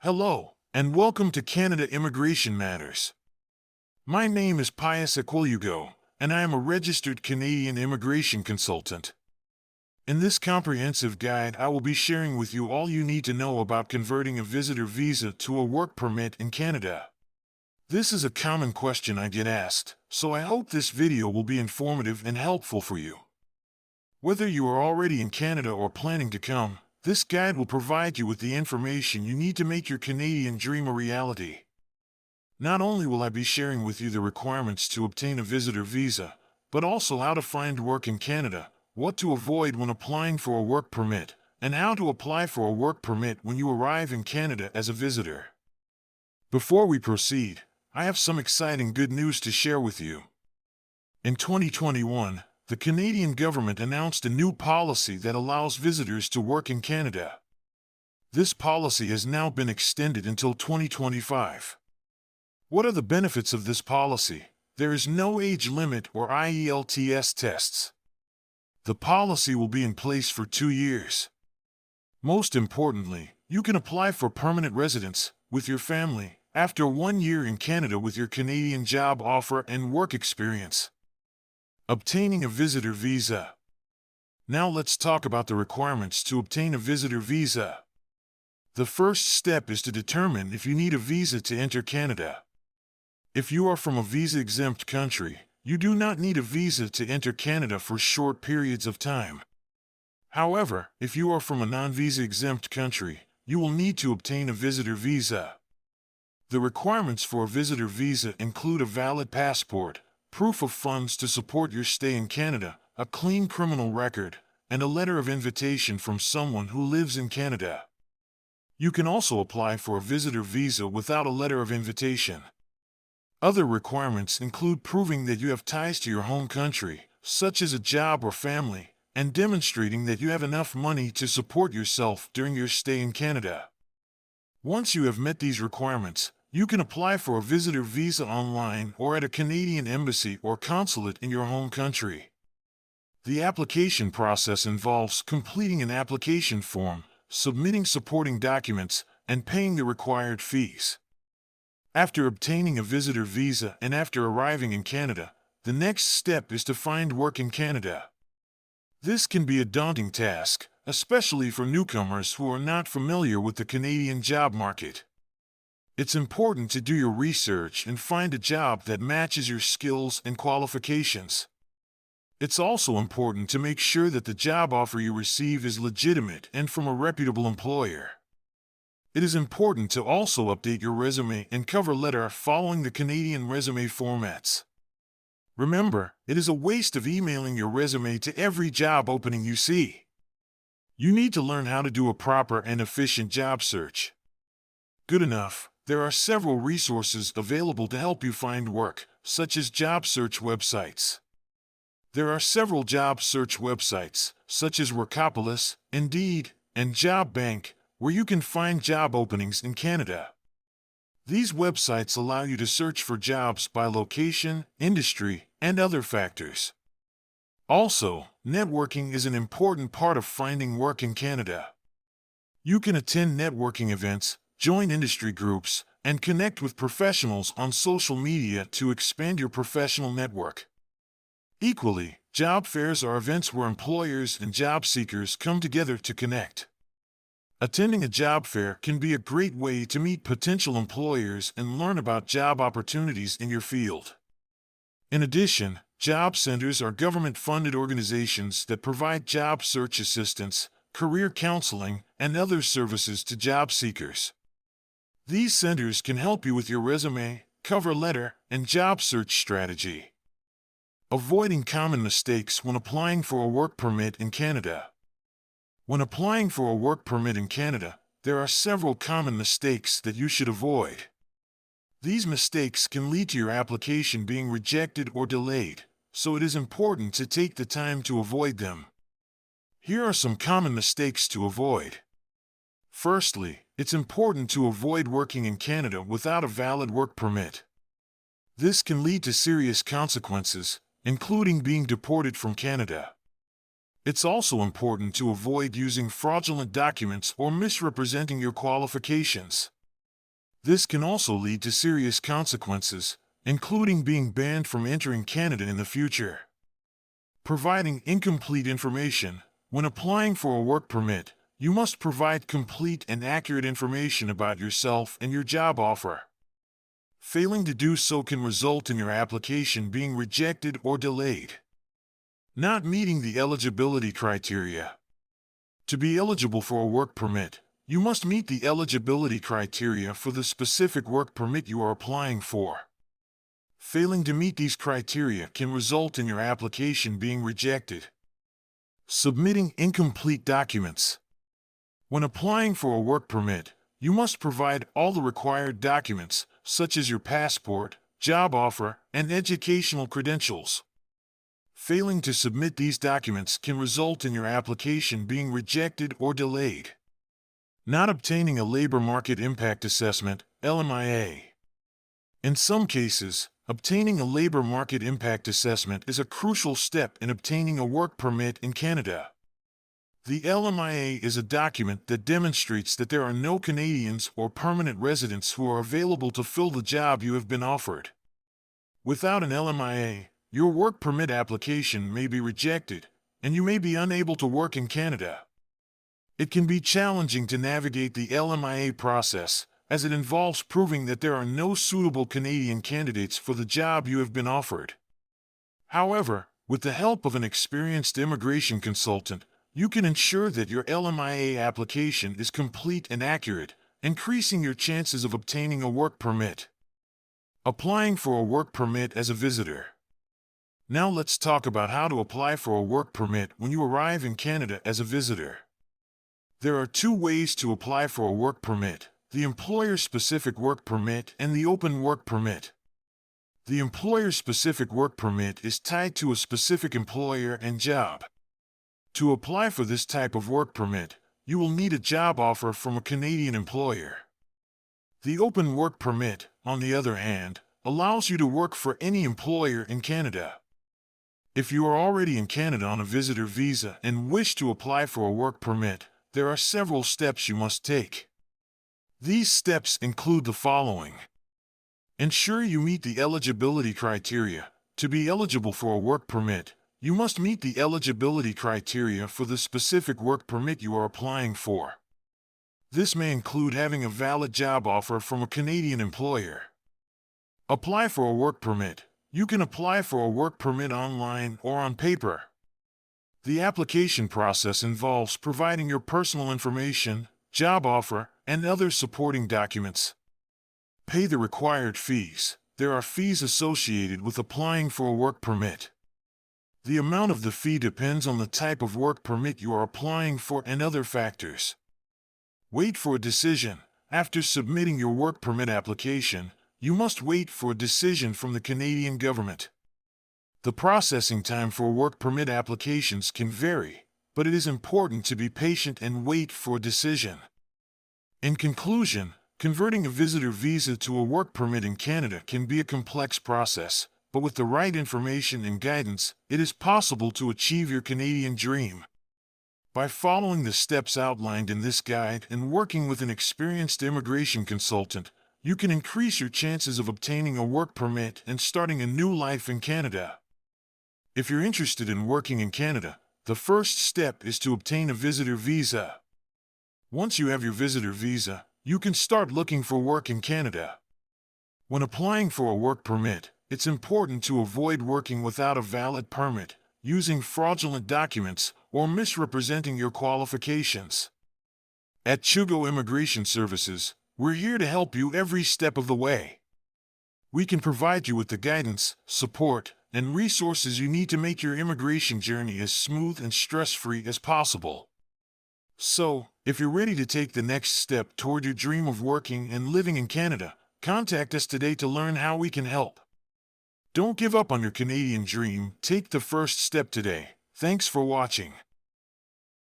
Hello, and welcome to Canada Immigration Matters. My name is Pius Aquilhugo, and I am a registered Canadian immigration consultant. In this comprehensive guide, I will be sharing with you all you need to know about converting a visitor visa to a work permit in Canada. This is a common question I get asked, so I hope this video will be informative and helpful for you. Whether you are already in Canada or planning to come, this guide will provide you with the information you need to make your Canadian dream a reality. Not only will I be sharing with you the requirements to obtain a visitor visa, but also how to find work in Canada, what to avoid when applying for a work permit, and how to apply for a work permit when you arrive in Canada as a visitor. Before we proceed, I have some exciting good news to share with you. In 2021, the Canadian government announced a new policy that allows visitors to work in Canada. This policy has now been extended until 2025. What are the benefits of this policy? There is no age limit or IELTS tests. The policy will be in place for 2 years. Most importantly, you can apply for permanent residence with your family after 1 year in Canada with your Canadian job offer and work experience. Obtaining a visitor visa. Now let's talk about the requirements to obtain a visitor visa. The first step is to determine if you need a visa to enter Canada. If you are from a visa-exempt country, you do not need a visa to enter Canada for short periods of time. However, if you are from a non-visa exempt country, you will need to obtain a visitor visa. The requirements for a visitor visa include a valid passport, proof of funds to support your stay in Canada, a clean criminal record, and a letter of invitation from someone who lives in Canada. You can also apply for a visitor visa without a letter of invitation. Other requirements include proving that you have ties to your home country, such as a job or family, and demonstrating that you have enough money to support yourself during your stay in Canada. Once you have met these requirements, you can apply for a visitor visa online or at a Canadian embassy or consulate in your home country. The application process involves completing an application form, submitting supporting documents, and paying the required fees. After obtaining a visitor visa and after arriving in Canada, the next step is to find work in Canada. This can be a daunting task, especially for newcomers who are not familiar with the Canadian job market. It's important to do your research and find a job that matches your skills and qualifications. It's also important to make sure that the job offer you receive is legitimate and from a reputable employer. It is important to also update your resume and cover letter following the Canadian resume formats. Remember, it is a waste of emailing your resume to every job opening you see. You need to learn how to do a proper and efficient job search. Good enough. There are several resources available to help you find work, such as job search websites. There are several job search websites, such as Workopolis, Indeed, and Job Bank, where you can find job openings in Canada. These websites allow you to search for jobs by location, industry, and other factors. Also, networking is an important part of finding work in Canada. You can attend networking events, join industry groups, and connect with professionals on social media to expand your professional network. Equally, job fairs are events where employers and job seekers come together to connect. Attending a job fair can be a great way to meet potential employers and learn about job opportunities in your field. In addition, job centers are government-funded organizations that provide job search assistance, career counseling, and other services to job seekers. These centers can help you with your resume, cover letter, and job search strategy. Avoiding common mistakes when applying for a work permit in Canada. When applying for a work permit in Canada, there are several common mistakes that you should avoid. These mistakes can lead to your application being rejected or delayed, so it is important to take the time to avoid them. Here are some common mistakes to avoid. Firstly, it's important to avoid working in Canada without a valid work permit. This can lead to serious consequences, including being deported from Canada. It's also important to avoid using fraudulent documents or misrepresenting your qualifications. This can also lead to serious consequences, including being banned from entering Canada in the future. Providing incomplete information. When applying for a work permit, you must provide complete and accurate information about yourself and your job offer. Failing to do so can result in your application being rejected or delayed. Not meeting the eligibility criteria. To be eligible for a work permit, you must meet the eligibility criteria for the specific work permit you are applying for. Failing to meet these criteria can result in your application being rejected. Submitting incomplete documents. When applying for a work permit, you must provide all the required documents, such as your passport, job offer, and educational credentials. Failing to submit these documents can result in your application being rejected or delayed. Not obtaining a labor market impact assessment, LMIA. In some cases, obtaining a labor market impact assessment is a crucial step in obtaining a work permit in Canada. The LMIA is a document that demonstrates that there are no Canadians or permanent residents who are available to fill the job you have been offered. Without an LMIA, your work permit application may be rejected, and you may be unable to work in Canada. It can be challenging to navigate the LMIA process, as it involves proving that there are no suitable Canadian candidates for the job you have been offered. However, with the help of an experienced immigration consultant, you can ensure that your LMIA application is complete and accurate, increasing your chances of obtaining a work permit. Applying for a work permit as a visitor. Now let's talk about how to apply for a work permit when you arrive in Canada as a visitor. There are two ways to apply for a work permit: the employer-specific work permit and the open work permit. The employer-specific work permit is tied to a specific employer and job. To apply for this type of work permit, you will need a job offer from a Canadian employer. The open work permit, on the other hand, allows you to work for any employer in Canada. If you are already in Canada on a visitor visa and wish to apply for a work permit, there are several steps you must take. These steps include the following. Ensure you meet the eligibility criteria. To be eligible for a work permit, you must meet the eligibility criteria for the specific work permit you are applying for. This may include having a valid job offer from a Canadian employer. Apply for a work permit. You can apply for a work permit online or on paper. The application process involves providing your personal information, job offer, and other supporting documents. Pay the required fees. There are fees associated with applying for a work permit. The amount of the fee depends on the type of work permit you are applying for and other factors. Wait for a decision. After submitting your work permit application, you must wait for a decision from the Canadian government. The processing time for work permit applications can vary, but it is important to be patient and wait for a decision. In conclusion, converting a visitor visa to a work permit in Canada can be a complex process, but with the right information and guidance, it is possible to achieve your Canadian dream. By following the steps outlined in this guide and working with an experienced immigration consultant, you can increase your chances of obtaining a work permit and starting a new life in Canada. If you're interested in working in Canada, the first step is to obtain a visitor visa. Once you have your visitor visa, you can start looking for work in Canada. When applying for a work permit, it's important to avoid working without a valid permit, using fraudulent documents, or misrepresenting your qualifications. At Chugo Immigration Services, we're here to help you every step of the way. We can provide you with the guidance, support, and resources you need to make your immigration journey as smooth and stress-free as possible. So, if you're ready to take the next step toward your dream of working and living in Canada, contact us today to learn how we can help. Don't give up on your Canadian dream. Take the first step today. Thanks for watching.